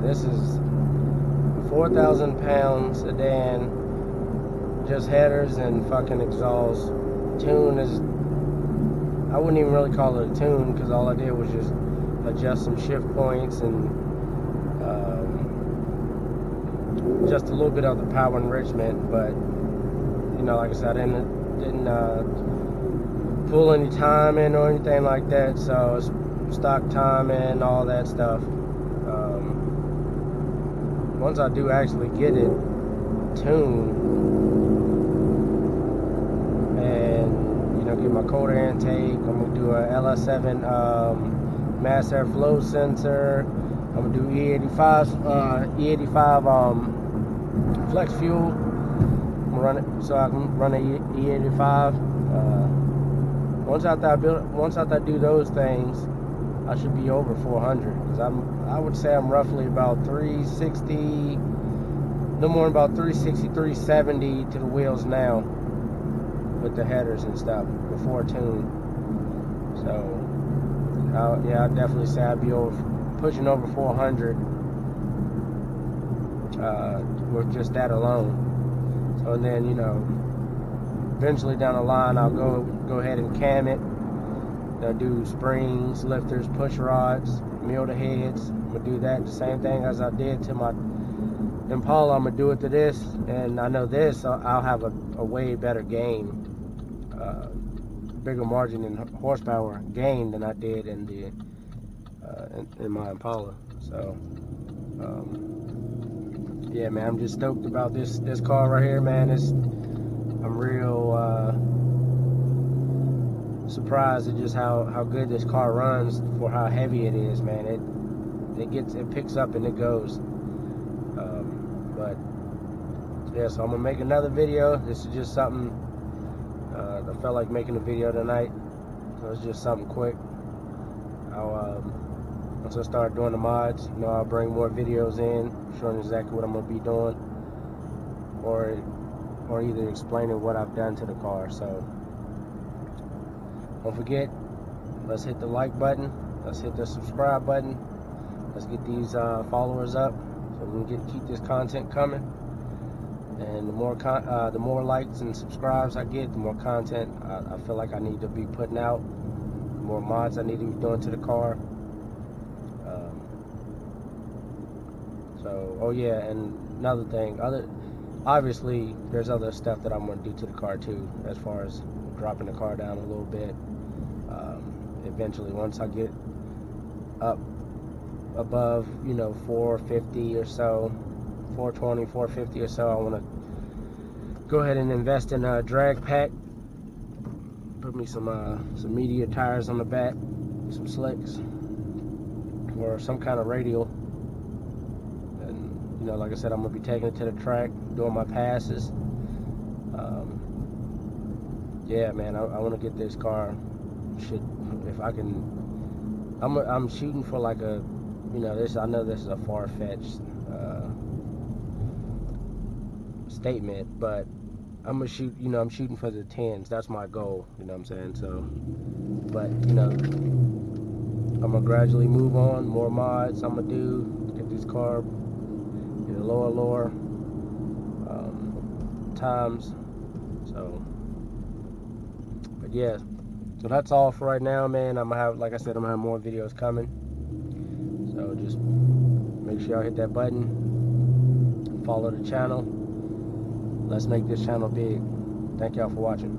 This is a 4,000-pound sedan, just headers and fucking exhaust. Tune is, I wouldn't even really call it a tune, because all I did was just adjust some shift points and just a little bit of the power enrichment. But you know, like I said, I didn't pull any timing or anything like that, so it's stock timing, all that stuff. Once I do actually get it tuned and, you know, get my cold air intake, I'm gonna do a LS7 mass airflow sensor. I'm gonna do E85 flex fuel. I'm gonna run it so I can run a E85. Once after I do those things, I should be over 400, because I would say I'm roughly about 360, no more than about 360, 370 to the wheels now with the headers and stuff before tune. So yeah, I'd definitely say I'd be pushing over 400 with just that alone. So then, you know, eventually down the line, I'll go ahead and cam it. I do springs, lifters, push rods, mill the heads. I'm gonna do that the same thing as I did to my Impala. I'm gonna do it to this, and I know this, I'll have a way better gain, bigger margin in horsepower gain than I did in the in my Impala. So yeah, man, I'm just stoked about this car right here, man. I'm real surprised at just how good this car runs for how heavy it is, man. It picks up and it goes. But yeah, so I'm gonna make another video. This is just something I felt like making a video tonight, so it's just something quick. I'll once I start doing the mods, you know, I'll bring more videos in showing exactly what I'm gonna be doing, or either explaining what I've done to the car. So don't forget, let's hit the like button, let's hit the subscribe button, let's get these followers up so we can keep this content coming. And the more likes and subscribes I get, the more content I feel like I need to be putting out, the more mods I need to be doing to the car. So, oh yeah, and another thing, obviously there's other stuff that I'm going to do to the car too, as far as dropping the car down a little bit. Eventually, once I get up above, you know, 450 or so, 420, 450 or so, I want to go ahead and invest in a drag pack. Put me some media tires on the back, some slicks, or some kind of radial. And, you know, like I said, I'm going to be taking it to the track, doing my passes. Yeah, man, I want to get this car. If I can, I'm shooting for like a, you know, I know this is a far-fetched statement, but I'm gonna shoot, you know, I'm shooting for the 10s. That's my goal, you know what I'm saying? So, but, you know, I'm gonna gradually move on, more mods I'm gonna do, get this car in a lower times. So, but yeah, so that's all for right now, man. I'm gonna have, like I said, I'm gonna have more videos coming. So just make sure y'all hit that button, follow the channel. Let's make this channel big. Thank y'all for watching.